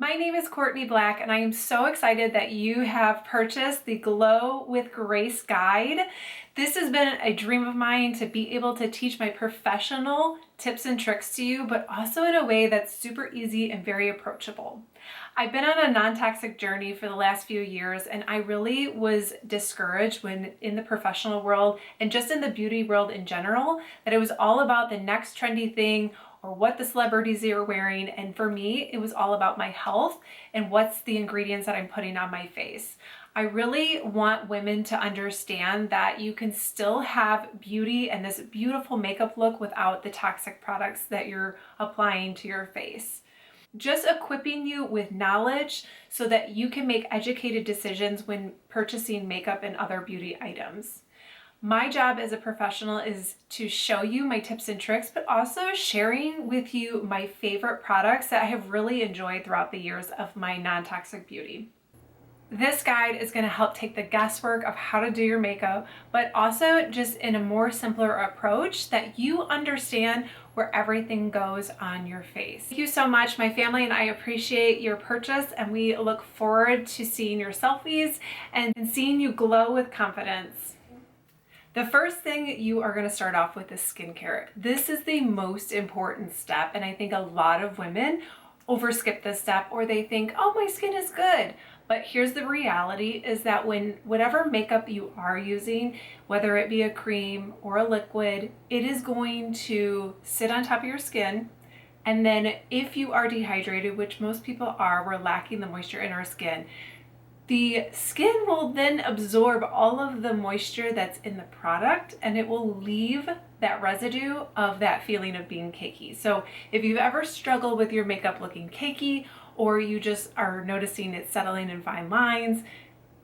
My name is Courtney Black, and I am so excited that you have purchased the Glow with Grace guide. This has been a dream of mine to be able to teach my professional tips and tricks to you, but also in a way that's super easy and very approachable. I've been on a non-toxic journey for the last few years, and I really was discouraged when in the professional world and just in the beauty world in general, that it was all about the next trendy thing or what the celebrities are wearing. And for me, it was all about my health and what's the ingredients that I'm putting on my face. I really want women to understand that you can still have beauty and this beautiful makeup look without the toxic products that you're applying to your face. Just equipping you with knowledge so that you can make educated decisions when purchasing makeup and other beauty items. My job as a professional is to show you my tips and tricks, but also sharing with you my favorite products that I have really enjoyed throughout the years of my non-toxic beauty. This guide is going to help take the guesswork of how to do your makeup, but also just in a more simpler approach that you understand where everything goes on your face. Thank you so much. My family and I appreciate your purchase, and we look forward to seeing your selfies and seeing you glow with confidence. The first thing you are going to start off with is skincare. This is the most important step, and I think a lot of women overskip this step, or they think, oh, my skin is good. But here's the reality is that when whatever makeup you are using, whether it be a cream or a liquid, it is going to sit on top of your skin. And then if you are dehydrated, which most people are, we're lacking the moisture in our skin, the skin will then absorb all of the moisture that's in the product, and it will leave that residue of that feeling of being cakey. So if you've ever struggled with your makeup looking cakey, or you just are noticing it settling in fine lines,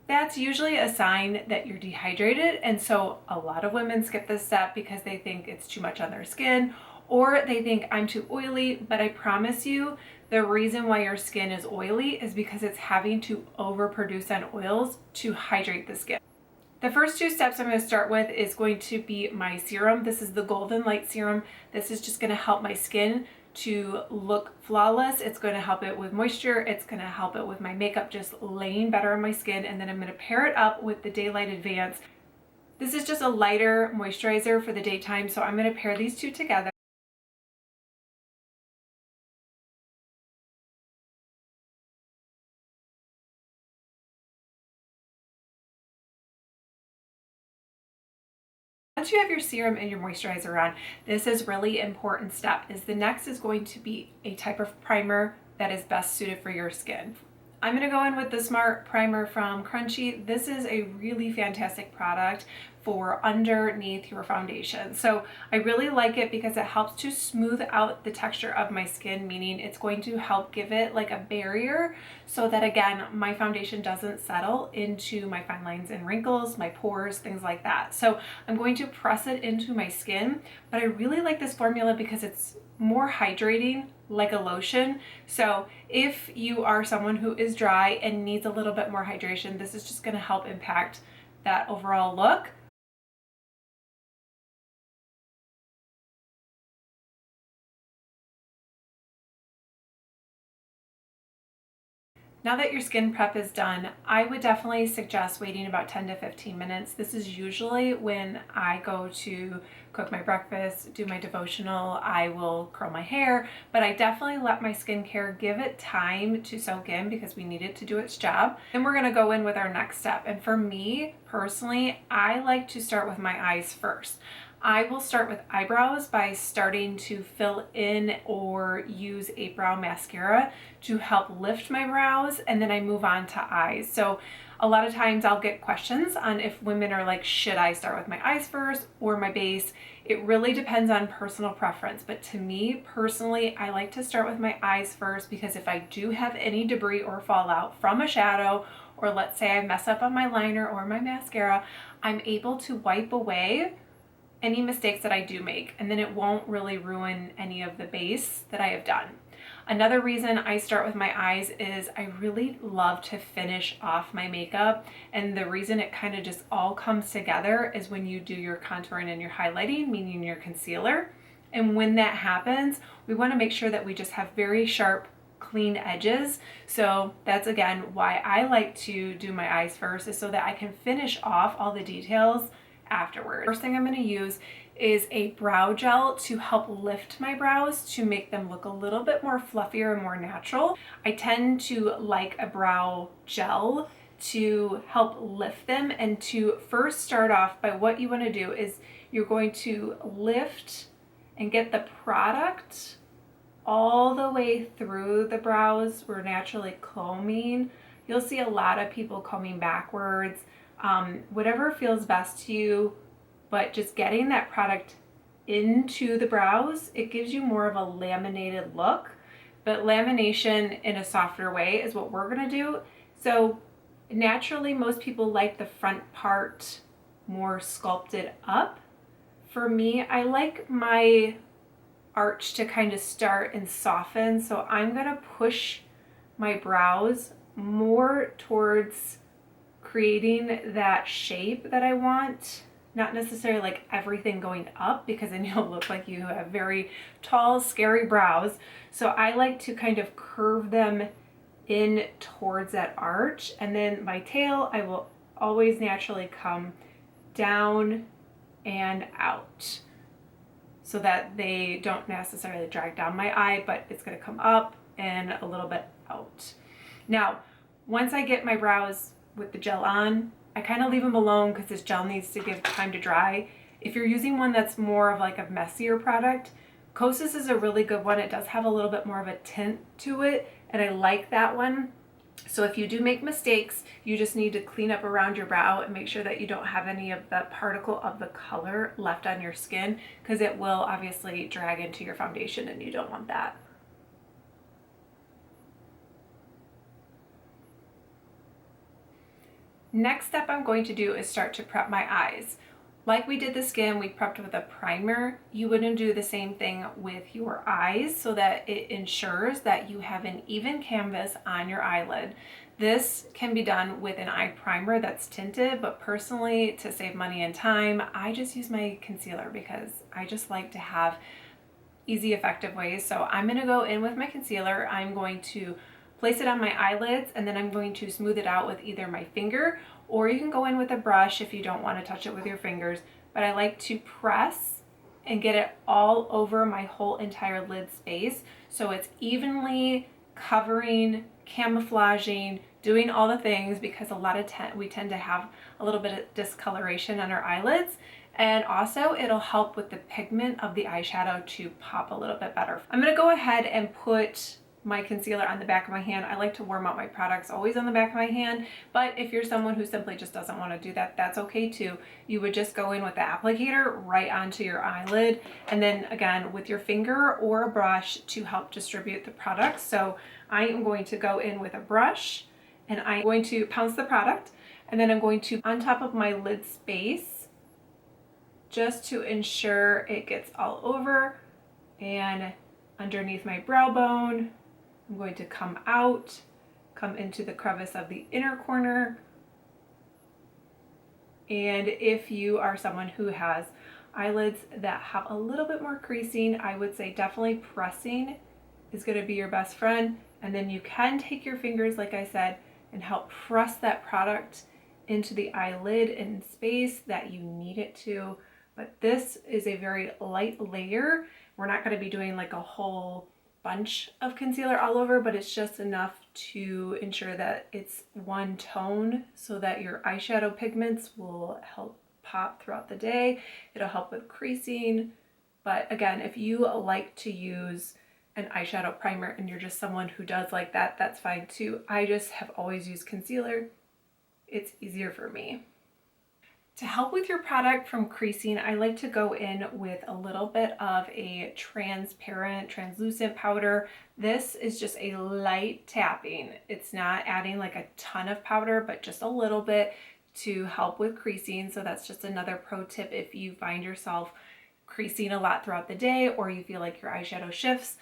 that's usually a sign that you're dehydrated. And so a lot of women skip this step because they think it's too much on their skin, or they think I'm too oily. But I promise you, the reason why your skin is oily is because it's having to overproduce on oils to hydrate the skin. The first two steps I'm going to start with is going to be my serum. This is the Golden Light Serum. This is just going to help my skin to look flawless. It's going to help it with moisture. It's going to help it with my makeup just laying better on my skin. And then I'm going to pair it up with the Daylight Advance. This is just a lighter moisturizer for the daytime, so I'm going to pair these two together. Once you have your serum and your moisturizer on, this is really important step. The next is going to be a type of primer that is best suited for your skin. I'm going to go in with the Smart Primer from Crunchy. This is a really fantastic product for underneath your foundation. So I really like it because it helps to smooth out the texture of my skin, meaning it's going to help give it like a barrier so that, again, my foundation doesn't settle into my fine lines and wrinkles, my pores, things like that. So I'm going to press it into my skin, but I really like this formula because it's more hydrating, like a lotion. So if you are someone who is dry and needs a little bit more hydration, this is just going to help impact that overall look. Now that your skin prep is done, I would definitely suggest waiting about 10 to 15 minutes. This is usually when I go to cook my breakfast, do my devotional, I will curl my hair, but I definitely let my skincare give it time to soak in because we need it to do its job. Then we're gonna go in with our next step. And for me personally, I like to start with my eyes first. I will start with eyebrows by starting to fill in or use a brow mascara to help lift my brows, and then I move on to eyes. So a lot of times I'll get questions on if women are like, should I start with my eyes first or my base? It really depends on personal preference, but to me personally, I like to start with my eyes first because if I do have any debris or fallout from a shadow, or let's say I mess up on my liner or my mascara, I'm able to wipe away any mistakes that I do make, and then it won't really ruin any of the base that I have done. Another reason I start with my eyes is I really love to finish off my makeup, and the reason it kind of just all comes together is when you do your contouring and your highlighting, meaning your concealer. And when that happens, we want to make sure that we just have very sharp, clean edges. So that's again why I like to do my eyes first, is so that I can finish off all the details afterwards. First thing I'm going to use is a brow gel to help lift my brows, to make them look a little bit more fluffier and more natural. I tend to like a brow gel to help lift them, and to first start off by, what you want to do is you're going to lift and get the product all the way through the brows. We're naturally combing. You'll see a lot of people combing backwards, whatever feels best to you, but just getting that product into the brows, it gives you more of a laminated look. But lamination in a softer way is what we're gonna do. So naturally, most people like the front part more sculpted up. For me, I like my arch to kind of start and soften. So I'm gonna push my brows more towards creating that shape that I want. Not necessarily like everything going up, because then you'll look like you have very tall, scary brows. So I like to kind of curve them in towards that arch, and then my tail, I will always naturally come down and out so that they don't necessarily drag down my eye, but it's going to come up and a little bit out. Now, once I get my brows with the gel on, I kind of leave them alone because this gel needs to give time to dry. If you're using one that's more of like a messier product, Kosas is a really good one. It does have a little bit more of a tint to it, and I like that one. So if you do make mistakes, you just need to clean up around your brow and make sure that you don't have any of the particle of the color left on your skin, because it will obviously drag into your foundation and you don't want that. Next step I'm going to do is start to prep my eyes. Like we did the skin, we prepped with a primer. You wouldn't do the same thing with your eyes, so that it ensures that you have an even canvas on your eyelid. This can be done with an eye primer that's tinted, but personally, to save money and time, I just use my concealer because I just like to have easy, effective ways. So I'm gonna go in with my concealer. I'm going to place it on my eyelids, and then I'm going to smooth it out with either my finger, or you can go in with a brush if you don't want to touch it with your fingers. But I like to press and get it all over my whole entire lid space, so it's evenly covering, camouflaging, doing all the things, because a lot of we tend to have a little bit of discoloration on our eyelids. And also it'll help with the pigment of the eyeshadow to pop a little bit better. I'm gonna go ahead and put my concealer on the back of my hand. I like to warm up my products always on the back of my hand, but if you're someone who simply just doesn't want to do that, that's okay too. You would just go in with the applicator right onto your eyelid, and then again with your finger or a brush to help distribute the product. So I am going to go in with a brush, and I'm going to pounce the product, and then I'm going to on top of my lid space, just to ensure it gets all over, and underneath my brow bone. I'm going to come out, come into the crevice of the inner corner. And if you are someone who has eyelids that have a little bit more creasing, I would say definitely pressing is going to be your best friend. And then you can take your fingers, like I said, and help press that product into the eyelid in space that you need it to. But this is a very light layer. We're not going to be doing like a whole bunch of concealer all over, but it's just enough to ensure that it's one tone, so that your eyeshadow pigments will help pop throughout the day. It'll help with creasing. But again, if you like to use an eyeshadow primer and you're just someone who does like that, that's fine too. I just have always used concealer. It's easier for me. To help with your product from creasing, I like to go in with a little bit of a transparent, translucent powder. This is just a light tapping. It's not adding like a ton of powder, but just a little bit to help with creasing. So that's just another pro tip if you find yourself creasing a lot throughout the day, or you feel like your eyeshadow shifts.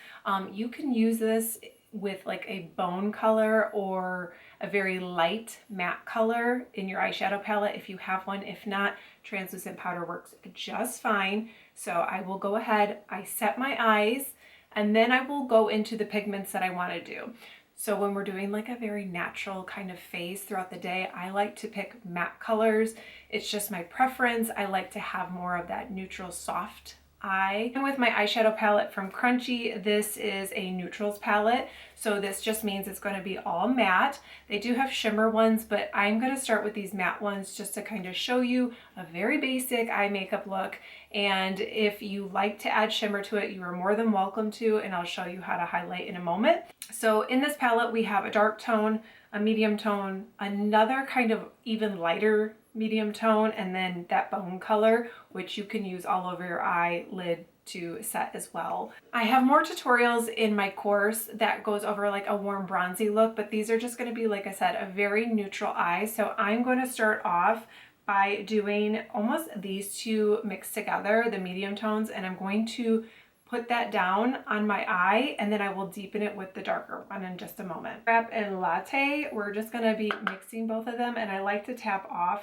You can use this with like a bone color or a very light matte color in your eyeshadow palette if you have one. If not, translucent powder works just fine. So I will go ahead, I set my eyes, and then I will go into the pigments that I want to do. So when we're doing like a very natural kind of face throughout the day, I like to pick matte colors. It's just my preference. I like to have more of that neutral soft eye. And with my eyeshadow palette from Crunchy, this is a neutrals palette. So this just means it's going to be all matte. They do have shimmer ones, but I'm going to start with these matte ones just to kind of show you a very basic eye makeup look. And if you like to add shimmer to it, you are more than welcome to, and I'll show you how to highlight in a moment. So in this palette, we have a dark tone, a medium tone, another kind of even lighter medium tone, and then that bone color, which you can use all over your eyelid to set as well. I have more tutorials in my course that goes over like a warm bronzy look, but these are just going to be, like I said, a very neutral eye. So I'm going to start off by doing almost these two mixed together, the medium tones, and I'm going to put that down on my eye, and then I will deepen it with the darker one in just a moment. Wrap and Latte, we're just going to be mixing both of them, and I like to tap off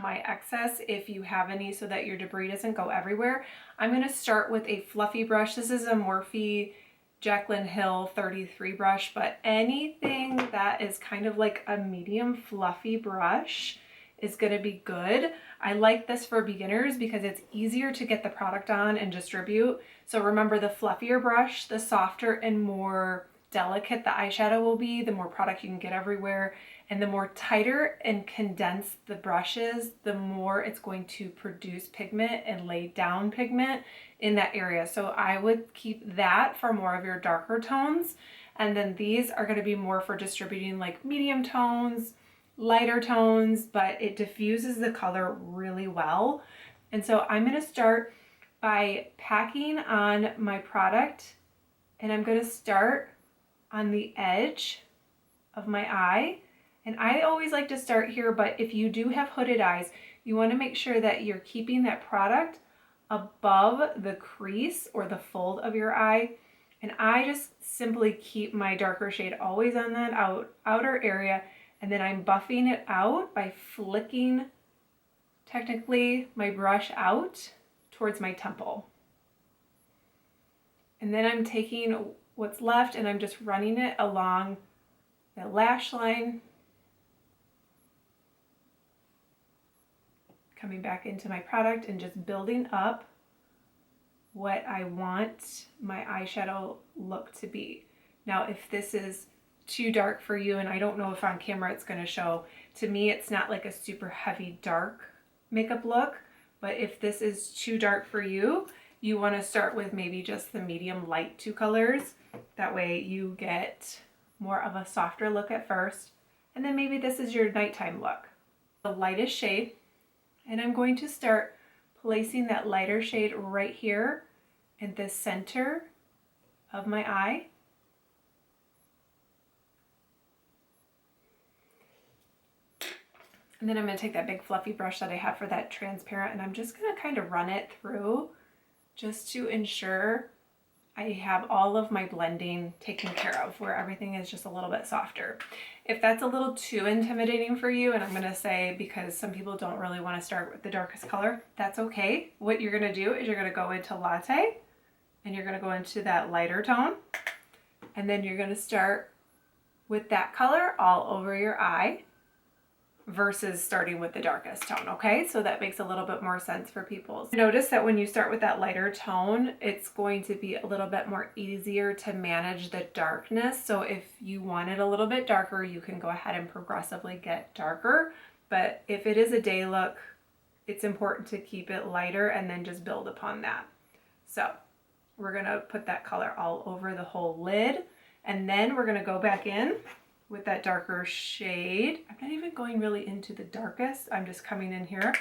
my excess if you have any so that your debris doesn't go everywhere. I'm going to start with a fluffy brush. This is a Morphe Jaclyn Hill 33 brush, but anything that is kind of like a medium fluffy brush is going to be good. I like this for beginners because it's easier to get the product on and distribute. So remember, the fluffier brush, the softer and more delicate the eyeshadow will be, the more product you can get everywhere. And the more tighter and condensed the brush is, the more it's going to produce pigment and lay down pigment in that area. So I would keep that for more of your darker tones. And then these are going to be more for distributing like medium tones, lighter tones, but it diffuses the color really well. And so I'm going to start by packing on my product, and I'm going to start on the edge of my eye. And I always like to start here, but if you do have hooded eyes, you want to make sure that you're keeping that product above the crease or the fold of your eye. And I just simply keep my darker shade always on that outer area, and then I'm buffing it out by flicking technically my brush out towards my temple. And then I'm taking what's left and I'm just running it along the lash line, coming back into my product and just building up what I want my eyeshadow look to be. Now, if this is too dark for you, and I don't know if on camera it's going to show, to me it's not like a super heavy dark makeup look, but if this is too dark for you, you want to start with maybe just the medium light two colors. That way you get more of a softer look at first, and then maybe this is your nighttime look. The lightest shade, and I'm going to start placing that lighter shade right here in the center of my eye. And then I'm going to take that big fluffy brush that I have for that transparent, and I'm just going to kind of run it through just to ensure I have all of my blending taken care of, where everything is just a little bit softer. If that's a little too intimidating for you, and I'm going to say because some people don't really want to start with the darkest color, that's okay. What you're going to do is you're going to go into Latte, and you're going to go into that lighter tone, and then you're going to start with that color all over your eye versus starting with the darkest tone, okay? So that makes a little bit more sense for people. Notice that when you start with that lighter tone, it's going to be a little bit more easier to manage the darkness. So if you want it a little bit darker, you can go ahead and progressively get darker. But if it is a day look, it's important to keep it lighter and then just build upon that. So we're gonna put that color all over the whole lid, and then we're gonna go back in with that darker shade. I'm not even going really into the darkest. I'm just coming in here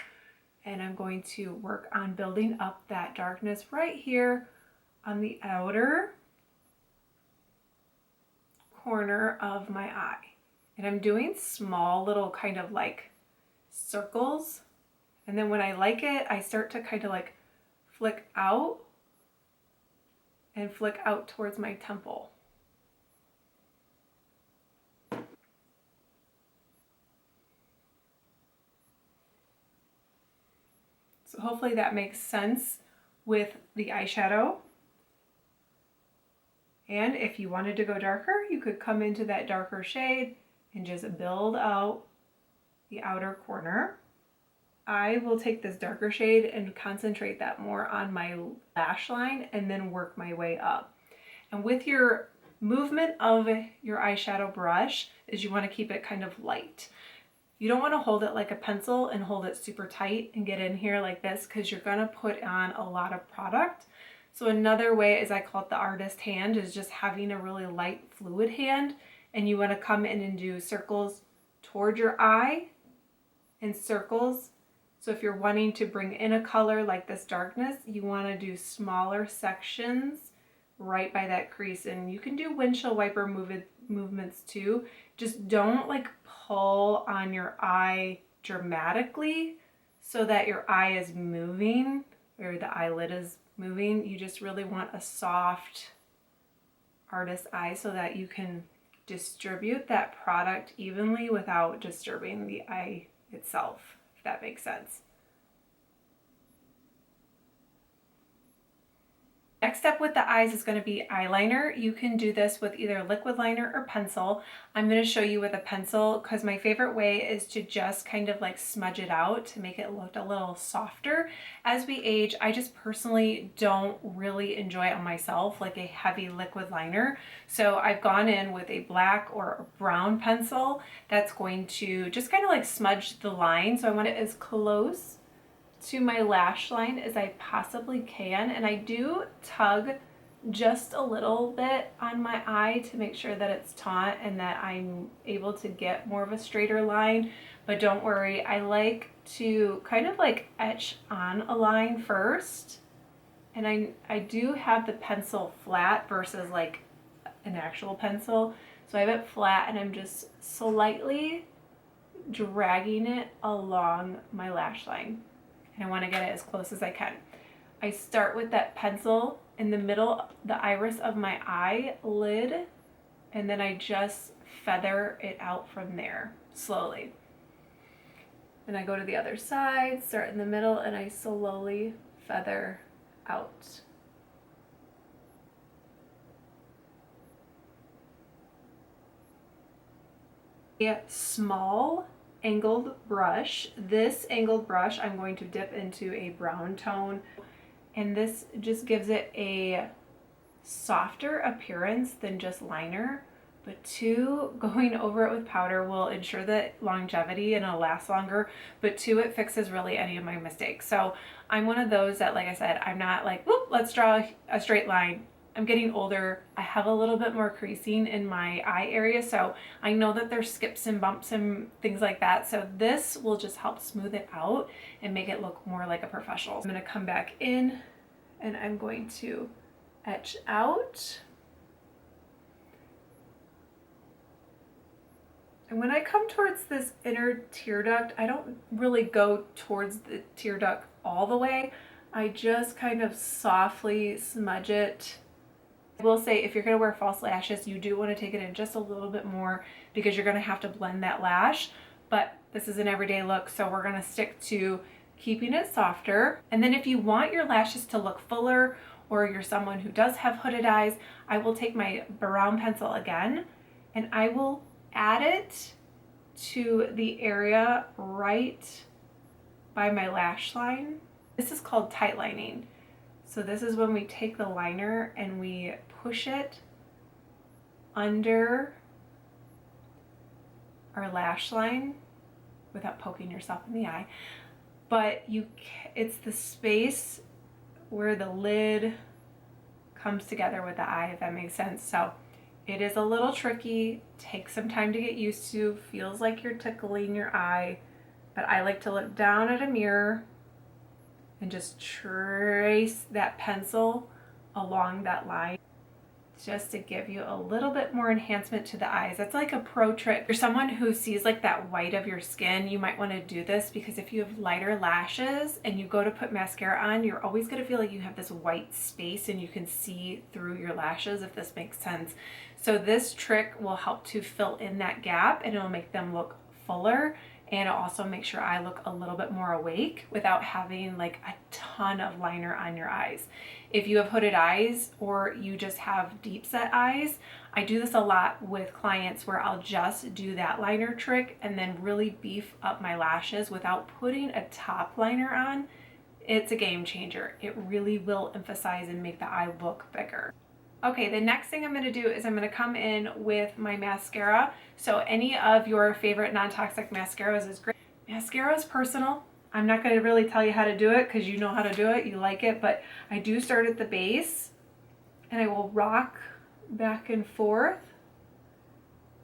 and I'm going to work on building up that darkness right here on the outer corner of my eye. And I'm doing small little kind of like circles. And then when I like it, I start to kind of like flick out and flick out towards my temple. So hopefully that makes sense with the eyeshadow. And if you wanted to go darker, you could come into that darker shade and just build out the outer corner. I will take this darker shade and concentrate that more on my lash line and then work my way up. And with your movement of your eyeshadow brush is you want to keep it kind of light. You don't want to hold it like a pencil and hold it super tight and get in here like this, because you're going to put on a lot of product. So another way is, I call it the artist hand, is just having a really light fluid hand, and you want to come in and do circles toward your eye and circles. So if you're wanting to bring in a color like this darkness, you want to do smaller sections right by that crease. And you can do windshield wiper movements too. Just don't like pull on your eye dramatically so that your eye is moving or the eyelid is moving. You just really want a soft artist eye so that you can distribute that product evenly without disturbing the eye itself, if that makes sense. Next step with the eyes is going to be eyeliner. You can do this with either liquid liner or pencil. I'm going to show you with a pencil because my favorite way is to just kind of like smudge it out to make it look a little softer. As we age, I just personally don't really enjoy it on myself like a heavy liquid liner. So I've gone in with a black or a brown pencil that's going to just kind of like smudge the line. So I want it as close to my lash line as I possibly can, and I do tug just a little bit on my eye to make sure that it's taut and that I'm able to get more of a straighter line. But don't worry, I like to kind of like etch on a line first, and I do have the pencil flat versus like an actual pencil, so I have it flat and I'm just slightly dragging it along my lash line. And I want to get it as close as I can. I start with that pencil in the middle, the iris of my eyelid, and then I just feather it out from there slowly. And I go to the other side, start in the middle, and I slowly feather out. A small angled brush. This angled brush I'm going to dip into a brown tone, and this just gives it a softer appearance than just liner, but two, going over it with powder will ensure that longevity and it'll last longer, but two, it fixes really any of my mistakes. So I'm one of those that, like I said, I'm not like, whoop, let's draw a straight line. I'm getting older. I have a little bit more creasing in my eye area, so I know that there's skips and bumps and things like that. So this will just help smooth it out and make it look more like a professional. I'm gonna come back in and I'm going to etch out. And when I come towards this inner tear duct, I don't really go towards the tear duct all the way. I just kind of softly smudge it. I will say, if you're going to wear false lashes, you do want to take it in just a little bit more because you're going to have to blend that lash. But this is an everyday look, so we're going to stick to keeping it softer. And then if you want your lashes to look fuller, or you're someone who does have hooded eyes, I will take my brown pencil again and I will add it to the area right by my lash line. This is called tight lining. So this is when we take the liner and we push it under our lash line without poking yourself in the eye. But it's the space where the lid comes together with the eye, if that makes sense. So it is a little tricky, takes some time to get used to, feels like you're tickling your eye, but I like to look down at a mirror and just trace that pencil along that line just to give you a little bit more enhancement to the eyes. That's like a pro trick. If you're someone who sees like that white of your skin, you might want to do this because if you have lighter lashes and you go to put mascara on, you're always going to feel like you have this white space and you can see through your lashes, if this makes sense. So this trick will help to fill in that gap and it'll make them look fuller and it also makes your eye look a little bit more awake without having like a ton of liner on your eyes. If you have hooded eyes or you just have deep set eyes, I do this a lot with clients where I'll just do that liner trick and then really beef up my lashes without putting a top liner on. It's a game changer. It really will emphasize and make the eye look bigger. Okay, the next thing I'm going to do is I'm going to come in with my mascara. So any of your favorite non-toxic mascaras is great. Mascara is personal. I'm not going to really tell you how to do it because you know how to do it, you like it, but I do start at the base and I will rock back and forth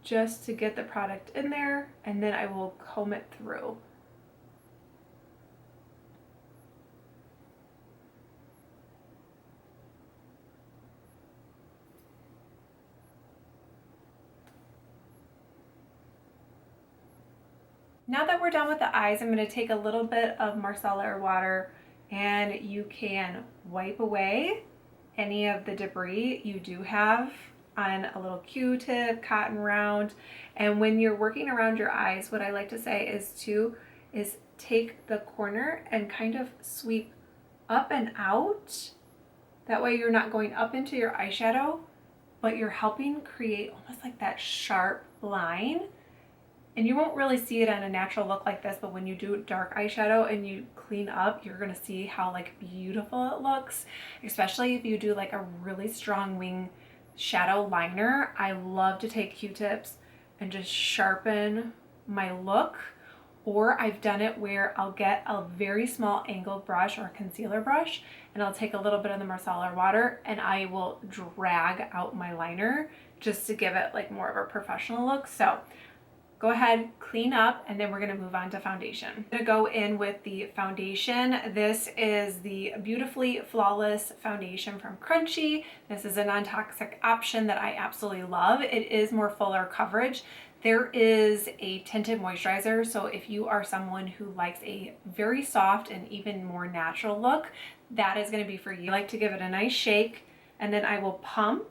just to get the product in there, and then I will comb it through. Now that we're done with the eyes, I'm going to take a little bit of micellar water and you can wipe away any of the debris you do have on a little Q-tip, cotton round. And when you're working around your eyes, what I like to say is take the corner and kind of sweep up and out. That way you're not going up into your eyeshadow, but you're helping create almost like that sharp line. And you won't really see it on a natural look like this, but when you do dark eyeshadow and you clean up, you're gonna see how like beautiful it looks, especially if you do like a really strong wing shadow liner. I love to take Q-tips and just sharpen my look, or I've done it where I'll get a very small angled brush or a concealer brush and I'll take a little bit of the micellar water and I will drag out my liner just to give it like more of a professional look. So go ahead, clean up, and then we're gonna move on to foundation. I'm gonna go in with the foundation. This is the Beautifully Flawless foundation from Crunchy. This is a non-toxic option that I absolutely love. It is more fuller coverage. There is a tinted moisturizer, so if you are someone who likes a very soft and even more natural look, that is gonna be for you. I like to give it a nice shake, and then I will pump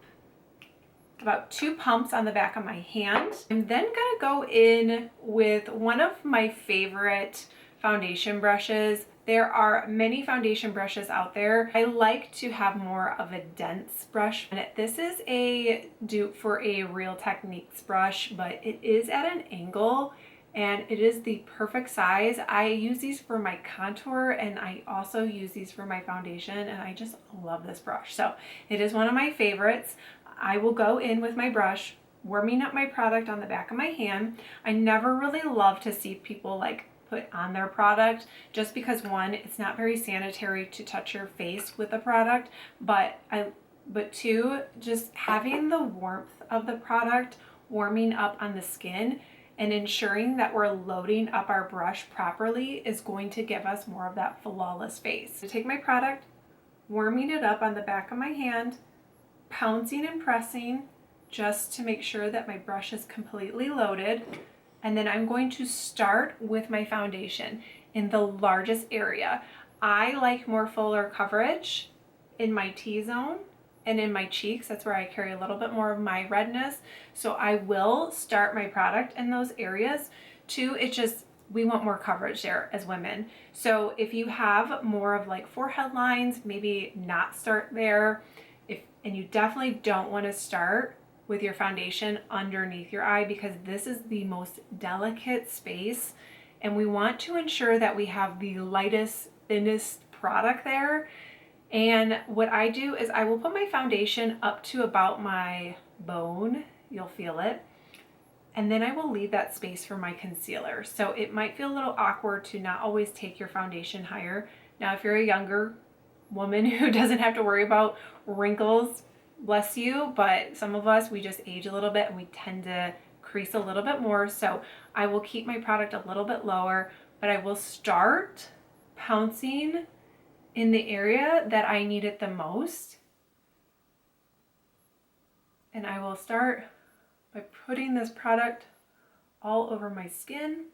about 2 pumps on the back of my hand. I'm then gonna go in with one of my favorite foundation brushes. There are many foundation brushes out there. I like to have more of a dense brush. And this is a dupe for a Real Techniques brush, but it is at an angle and it is the perfect size. I use these for my contour and I also use these for my foundation, and I just love this brush. So it is one of my favorites. I will go in with my brush, warming up my product on the back of my hand. I never really love to see people like put on their product just because, one, it's not very sanitary to touch your face with the product, but two, just having the warmth of the product warming up on the skin and ensuring that we're loading up our brush properly is going to give us more of that flawless face. So take my product, warming it up on the back of my hand, pouncing and pressing just to make sure that my brush is completely loaded. And then I'm going to start with my foundation in the largest area. I like more fuller coverage in my T-zone and in my cheeks. That's where I carry a little bit more of my redness. So I will start my product in those areas. Two, it's just, we want more coverage there as women. So if you have more of like forehead lines, maybe not start there. And you definitely don't want to start with your foundation underneath your eye because this is the most delicate space and we want to ensure that we have the lightest, thinnest product there. And what I do is I will put my foundation up to about my bone, you'll feel it, and then I will leave that space for my concealer. So it might feel a little awkward to not always take your foundation higher. Now, if you're a younger woman who doesn't have to worry about wrinkles, bless you, but some of us, we just age a little bit and we tend to crease a little bit more. So I will keep my product a little bit lower, but I will start pouncing in the area that I need it the most. And I will start by putting this product all over my skin.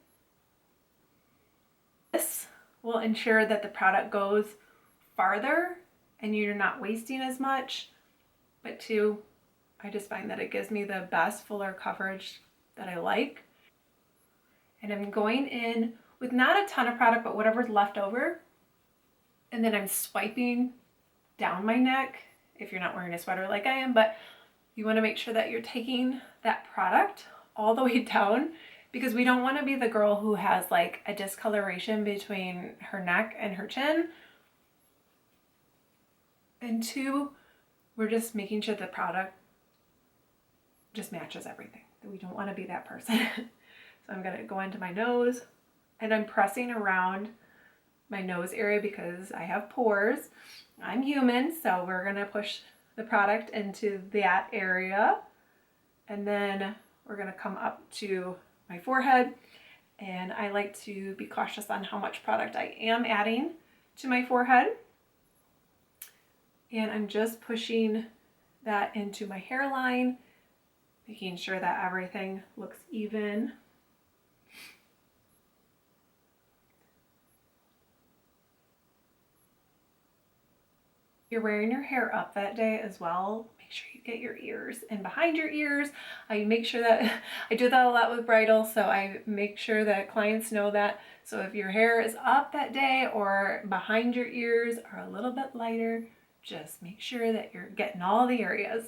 This will ensure that the product goes farther and you're not wasting as much. But two, I just find that it gives me the best fuller coverage that I like. And I'm going in with not a ton of product, but whatever's left over. And then I'm swiping down my neck if you're not wearing a sweater like I am, but you want to make sure that you're taking that product all the way down, because we don't want to be the girl who has like a discoloration between her neck and her chin. And two, we're just making sure the product just matches everything. We don't want to be that person. So I'm going to go into my nose and I'm pressing around my nose area because I have pores. I'm human, so we're going to push the product into that area. And then we're going to come up to my forehead. And I like to be cautious on how much product I am adding to my forehead. And I'm just pushing that into my hairline, making sure that everything looks even. You're wearing your hair up that day as well, make sure you get your ears and behind your ears. I make sure that I do that a lot with bridal, so I make sure that clients know that. So if your hair is up that day or behind your ears are a little bit lighter, just make sure that you're getting all the areas.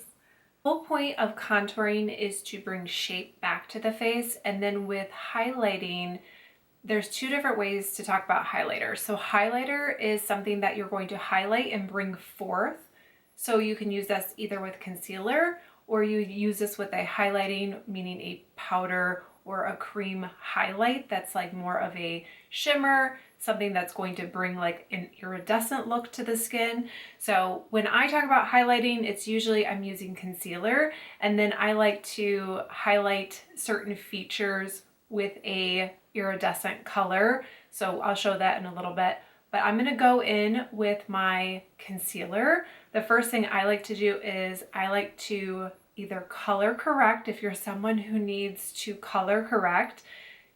The whole point of contouring is to bring shape back to the face, and then with highlighting, there's two different ways to talk about highlighter. So highlighter is something that you're going to highlight and bring forth. So you can use this either with concealer, or you use this with a highlighting, meaning a powder or a cream highlight that's like more of a shimmer, something that's going to bring like an iridescent look to the skin. So when I talk about highlighting, it's usually I'm using concealer, and then I like to highlight certain features with a iridescent color. So I'll show that in a little bit, but I'm gonna go in with my concealer. The first thing I like to do is I like to either color correct. If you're someone who needs to color correct,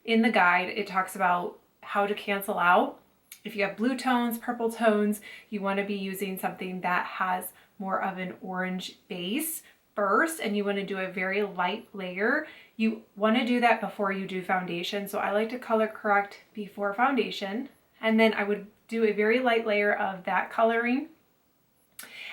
in the guide, it talks about how to cancel out. If you have blue tones, purple tones, you want to be using something that has more of an orange base first, and you want to do a very light layer. You want to do that before you do foundation. So I like to color correct before foundation, and then I would do a very light layer of that coloring.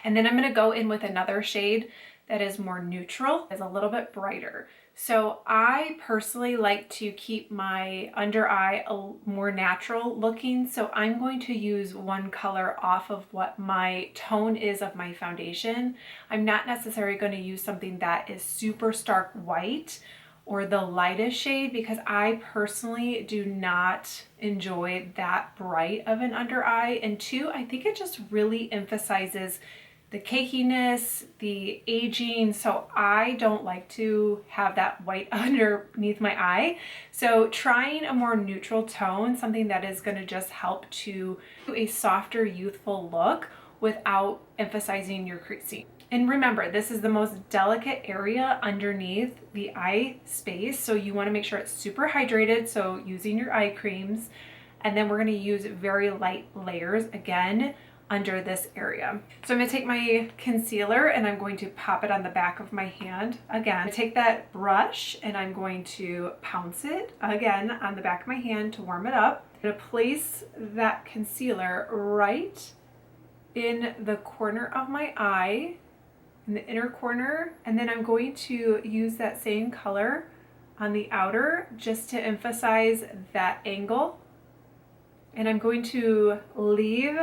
And then I'm going to go in with another shade that is more neutral, is a little bit brighter. So I personally like to keep my under eye more natural looking. So I'm going to use one color off of what my tone is of my foundation. I'm not necessarily going to use something that is super stark white or the lightest shade, because I personally do not enjoy that bright of an under eye. And two, I think it just really emphasizes the cakiness, the aging, so I don't like to have that white underneath my eye. So trying a more neutral tone, something that is going to just help to do a softer, youthful look without emphasizing your creasing. And remember, this is the most delicate area underneath the eye space, so you want to make sure it's super hydrated, so using your eye creams. And then we're going to use very light layers again under this area. So I'm going to take my concealer and I'm going to pop it on the back of my hand. Again, I take that brush and I'm going to pounce it again on the back of my hand to warm it up. I'm going to place that concealer right in the corner of my eye, in the inner corner, and then I'm going to use that same color on the outer just to emphasize that angle. And I'm going to leave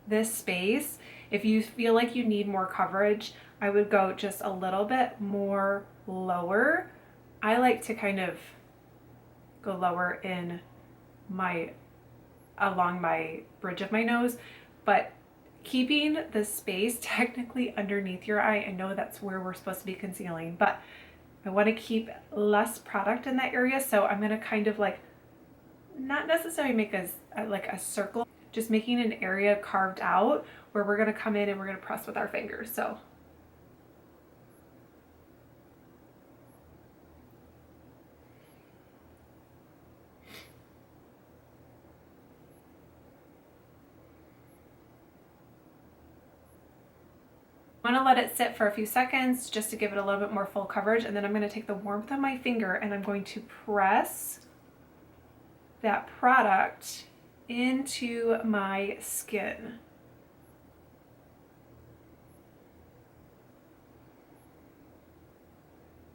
this space. If you feel like you need more coverage, I would go just a little bit more lower. I like to kind of go lower in along my bridge of my nose, but keeping the space technically underneath your eye. I know that's where we're supposed to be concealing, but I want to keep less product in that area. So I'm going to kind of like, not necessarily make a circle, just making an area carved out where we're going to come in and we're going to press with our fingers. So I'm going to let it sit for a few seconds just to give it a little bit more full coverage, and then I'm going to take the warmth of my finger and I'm going to press that product into my skin.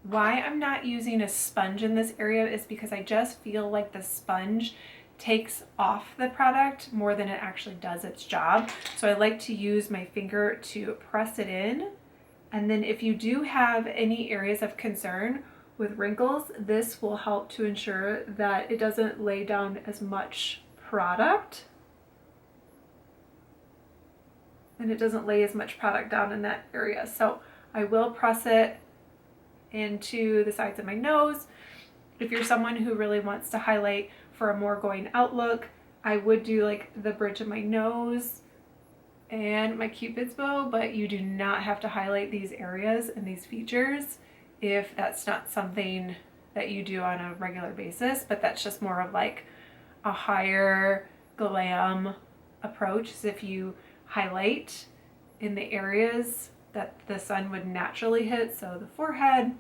Why I'm not using a sponge in this area is because I just feel like the sponge takes off the product more than it actually does its job. So I like to use my finger to press it in. And then if you do have any areas of concern with wrinkles, this will help to ensure that it doesn't lay down as much product. And it doesn't lay as much product down in that area. So I will press it into the sides of my nose. If you're someone who really wants to highlight for a more going out look, I would do like the bridge of my nose and my Cupid's bow, but you do not have to highlight these areas and these features if that's not something that you do on a regular basis. But that's just more of like a higher glam approach, is if you highlight in the areas that the sun would naturally hit, so the forehead.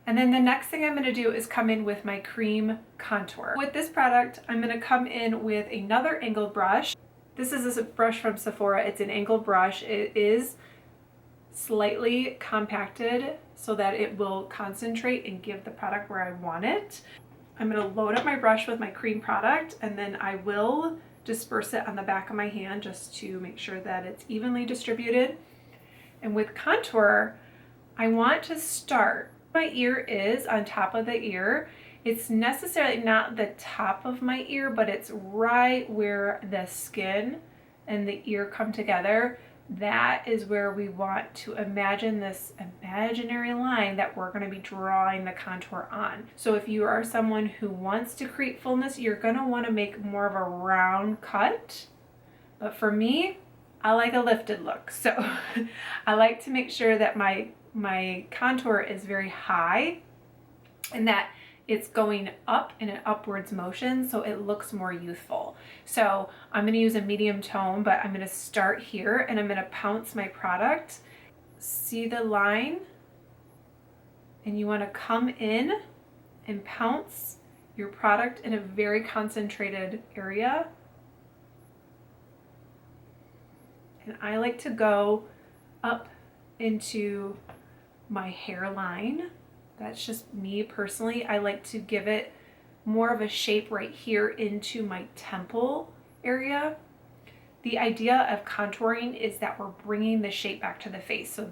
And then the next thing I'm going to do is come in with my cream contour. With this product, I'm going to come in with another angled brush. This is a brush from Sephora. It's an angled brush. It is slightly compacted so that it will concentrate and give the product where I want it. I'm going to load up my brush with my cream product, and then I will disperse it on the back of my hand just to make sure that it's evenly distributed. And with contour, I want to start. My ear is on top of the ear. It's necessarily not the top of my ear, but it's right where the skin and the ear come together. That is where we want to imagine this imaginary line that we're going to be drawing the contour on. So if you are someone who wants to create fullness, you're going to want to make more of a round cut. But for me, I like a lifted look. So I like to make sure that my contour is very high and that it's going up in an upwards motion so it looks more youthful. So I'm going to use a medium tone, but I'm going to start here and I'm going to pounce my product. See the line? And you want to come in and pounce your product in a very concentrated area. And I like to go up into my hairline. That's just me personally. I like to give it more of a shape right here into my temple area. The idea of contouring is that we're bringing the shape back to the face. So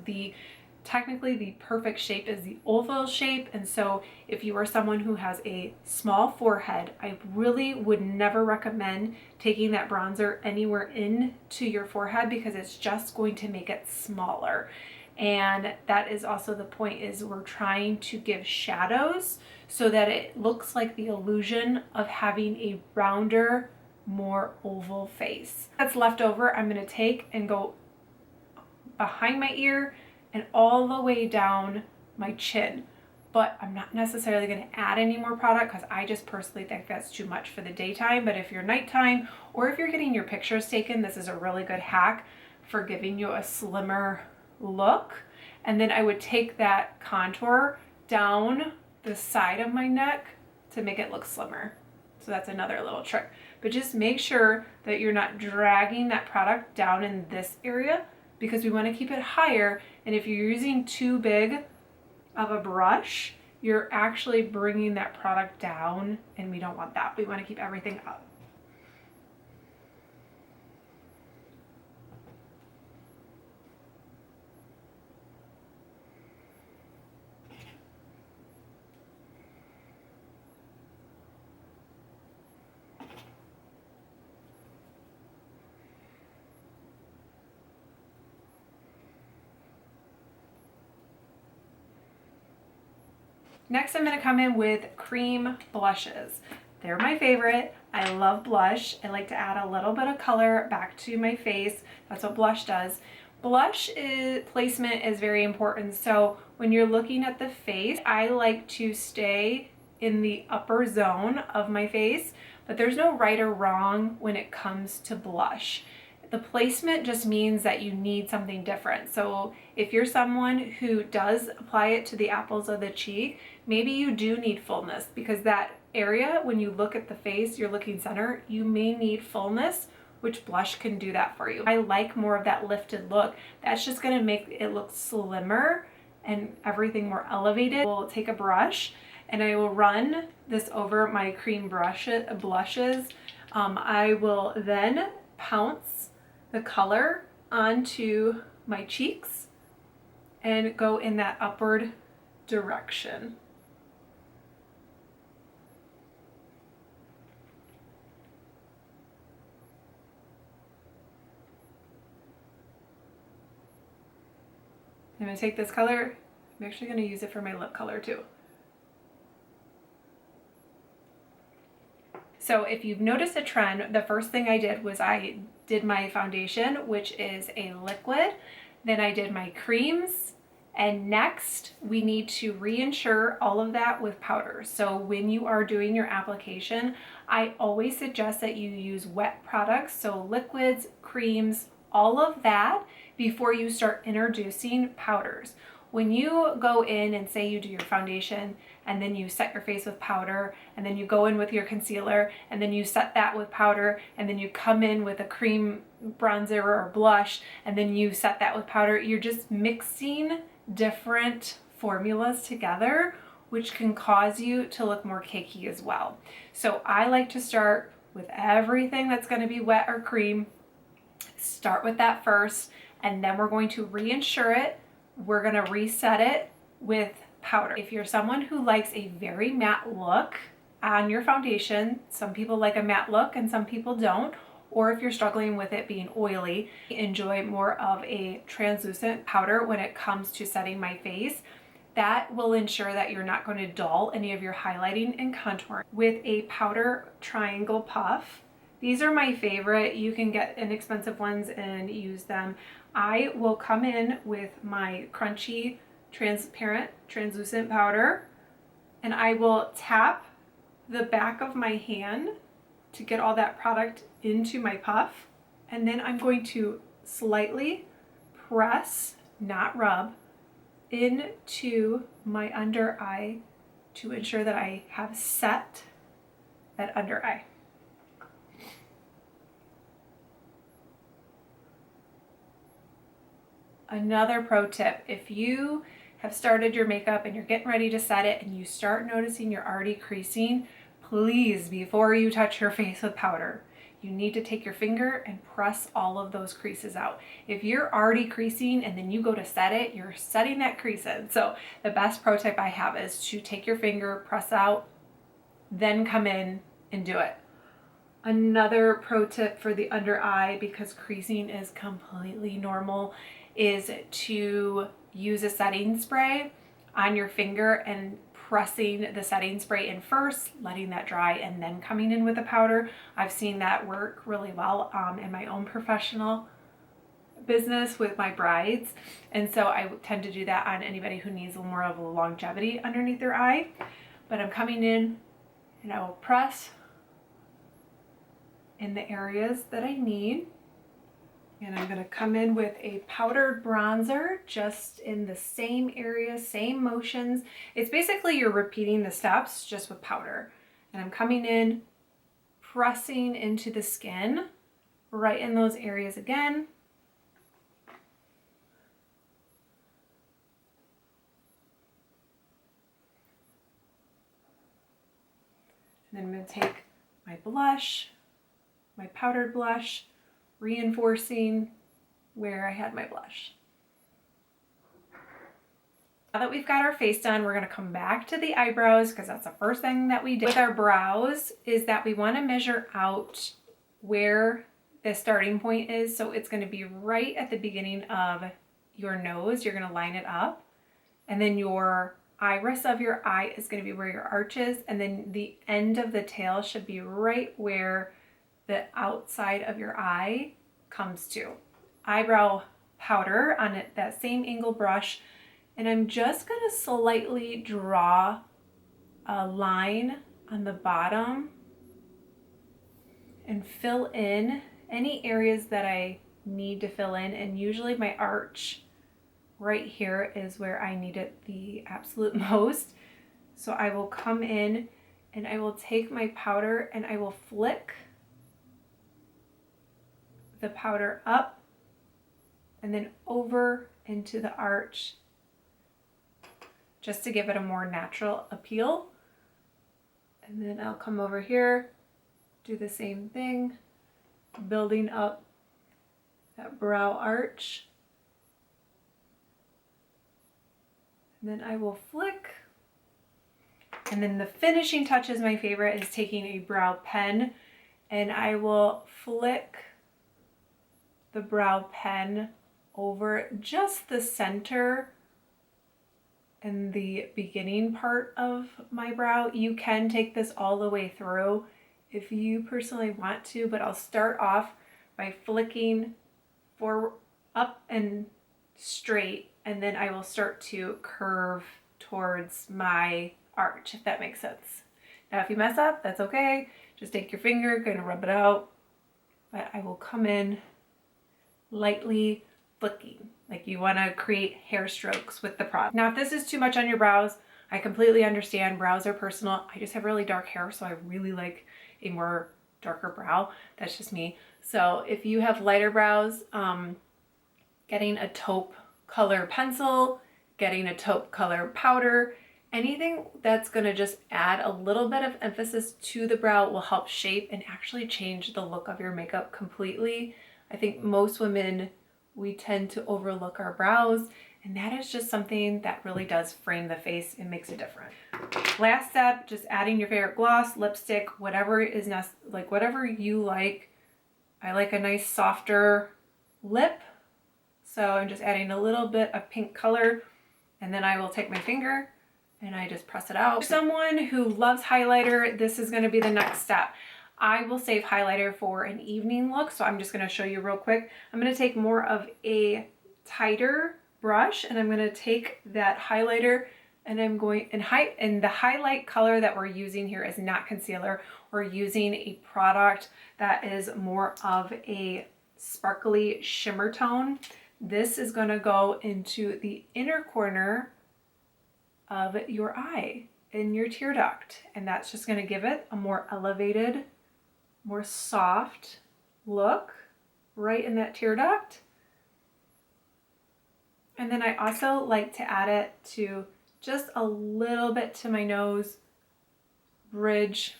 technically the perfect shape is the oval shape. And so if you are someone who has a small forehead, I really would never recommend taking that bronzer anywhere into your forehead because it's just going to make it smaller. And that is also the point, is we're trying to give shadows so that it looks like the illusion of having a rounder, more oval face. That's left over, I'm going to take and go behind my ear and all the way down my chin. But I'm not necessarily going to add any more product because I just personally think that's too much for the daytime. But if you're nighttime or if you're getting your pictures taken, this is a really good hack for giving you a slimmer look. And then I would take that contour down the side of my neck to make it look slimmer. So that's another little trick. But just make sure that you're not dragging that product down in this area because we want to keep it higher. And if you're using too big of a brush, you're actually bringing that product down, and we don't want that. We want to keep everything up. Next, I'm going to come in with cream blushes. They're my favorite. I love blush. I like to add a little bit of color back to my face. That's what blush does. Placement is very important. So when you're looking at the face, I like to stay in the upper zone of my face, but there's no right or wrong when it comes to blush. The placement just means that you need something different. So if you're someone who does apply it to the apples of the cheek, maybe you do need fullness, because that area, when you look at the face, you're looking center, you may need fullness, which blush can do that for you. I like more of that lifted look. That's just gonna make it look slimmer and everything more elevated. We'll take a brush and I will run this over my cream blushes. I will then pounce the color onto my cheeks and go in that upward direction. I'm going to take this color, I'm actually going to use it for my lip color too. So if you've noticed a trend, the first thing I did was I did my foundation, which is a liquid. Then I did my creams. And next we need to reinsure all of that with powder. So when you are doing your application, I always suggest that you use wet products. So liquids, creams, all of that before you start introducing powders. When you go in and say you do your foundation and then you set your face with powder and then you go in with your concealer and then you set that with powder and then you come in with a cream bronzer or blush and then you set that with powder, you're just mixing different formulas together, which can cause you to look more cakey as well. So I like to start with everything that's going to be wet or cream. Start with that first, and then we're going to reinsure it. We're going to reset it with powder. If you're someone who likes a very matte look on your foundation, some people like a matte look and some people don't, or if you're struggling with it being oily, enjoy more of a translucent powder when it comes to setting my face. That will ensure that you're not going to dull any of your highlighting and contouring. With a powder triangle puff, these are my favorite. You can get inexpensive ones and use them. I will come in with my crunchy, transparent, translucent powder, and I will tap the back of my hand to get all that product into my puff. And then I'm going to slightly press, not rub, into my under eye to ensure that I have set that under eye. Another pro tip, if you have started your makeup and you're getting ready to set it and you start noticing you're already creasing, please, before you touch your face with powder, you need to take your finger and press all of those creases out. If you're already creasing and then you go to set it, you're setting that crease in. So the best pro tip I have is to take your finger, press out, then come in and do it. Another pro tip for the under eye, because creasing is completely normal, is to use a setting spray on your finger and pressing the setting spray in first, letting that dry, and then coming in with a powder. I've seen that work really well in my own professional business with my brides. And so I tend to do that on anybody who needs a little more of a longevity underneath their eye. But I'm coming in and I will press in the areas that I need. And I'm going to come in with a powdered bronzer just in the same area, same motions. It's basically you're repeating the steps just with powder. And I'm coming in, pressing into the skin, right in those areas again. And then I'm going to take my blush, my powdered blush, reinforcing where I had my blush. Now that we've got our face done, we're going to come back to the eyebrows, because that's the first thing that we did with our brows, is that we want to measure out where the starting point is. So it's going to be right at the beginning of your nose. You're going to line it up, and then your iris of your eye is going to be where your arch is, and then the end of the tail should be right where the outside of your eye comes to. Eyebrow powder on it, that same angle brush, and I'm just going to slightly draw a line on the bottom and fill in any areas that I need to fill in. And usually my arch right here is where I need it the absolute most. So I will come in and I will take my powder and I will flick the powder up and then over into the arch just to give it a more natural appeal. And then I'll come over here, do the same thing, building up that brow arch. And then I will flick. And then the finishing touch is my favorite, is taking a brow pen and I will flick the brow pen over just the center and the beginning part of my brow. You can take this all the way through if you personally want to, but I'll start off by flicking up and straight, and then I will start to curve towards my arch, if that makes sense. Now if you mess up, that's okay. Just take your finger, kind of rub it out, but I will come in lightly flicking, like you want to create hair strokes with the product. Now if this is too much on your brows, I completely understand. Brows are personal. I just have really dark hair, so I really like a more darker brow. That's just me. So if you have lighter brows, getting a taupe color pencil, getting a taupe color powder, anything that's going to just add a little bit of emphasis to the brow will help shape and actually change the look of your makeup completely. I think most women, we tend to overlook our brows, and that is just something that really does frame the face and makes a difference. Last step, just adding your favorite gloss, lipstick, whatever is like whatever you like. I like a nice softer lip, so I'm just adding a little bit of pink color, and then I will take my finger and I just press it out. For someone who loves highlighter, this is going to be the next step. I will save highlighter for an evening look, so I'm just going to show you real quick. I'm going to take more of a tighter brush and I'm going to take that highlighter and I'm going, and the highlight color that we're using here is not concealer. We're using a product that is more of a sparkly shimmer tone. This is going to go into the inner corner of your eye in your tear duct, and that's just going to give it a more elevated, more soft look right in that tear duct. And then I also like to add it to just a little bit to my nose bridge,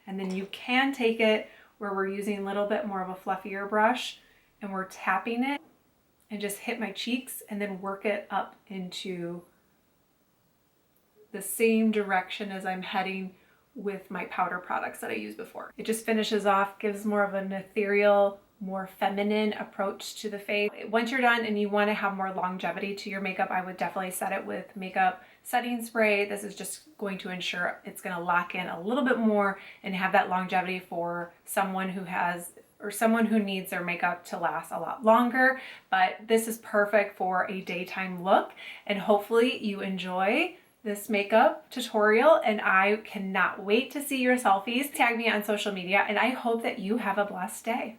and then you can take it where we're using a little bit more of a fluffier brush and we're tapping it and just hit my cheeks and then work it up into the same direction as I'm heading with my powder products that I used before. It just finishes off, gives more of an ethereal, more feminine approach to the face. Once you're done and you want to have more longevity to your makeup, I would definitely set it with makeup setting spray. This is just going to ensure it's going to lock in a little bit more and have that longevity for someone who has, or someone who needs their makeup to last a lot longer. But this is perfect for a daytime look, and hopefully you enjoy this makeup tutorial, and I cannot wait to see your selfies. Tag me on social media, and I hope that you have a blessed day.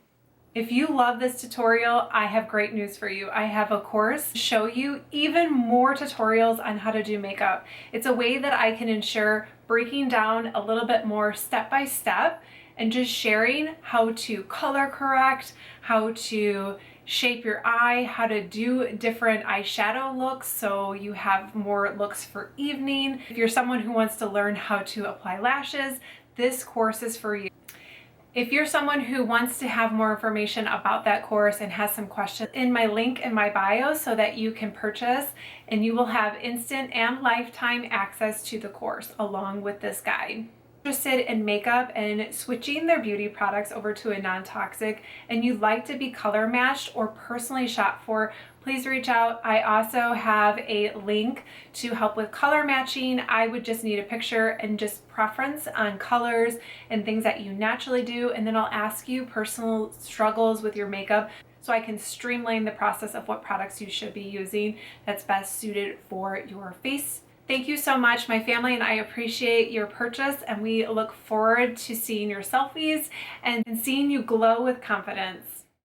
If you love this tutorial, I have great news for you. I have a course to show you even more tutorials on how to do makeup. It's a way that I can ensure breaking down a little bit more step by step and just sharing how to color correct, how to shape your eye, how to do different eyeshadow looks so you have more looks for evening. If you're someone who wants to learn how to apply lashes, this course is for you. If you're someone who wants to have more information about that course and has some questions, in my link in my bio so that you can purchase, and you will have instant and lifetime access to the course along with this guide. Interested in makeup and switching their beauty products over to a non-toxic, and you'd like to be color matched or personally shopped for, please reach out. I also have a link to help with color matching. I would just need a picture and just preference on colors and things that you naturally do, and then I'll ask you personal struggles with your makeup so I can streamline the process of what products you should be using that's best suited for your face. Thank you so much. My family and I appreciate your purchase, and we look forward to seeing your selfies and seeing you glow with confidence.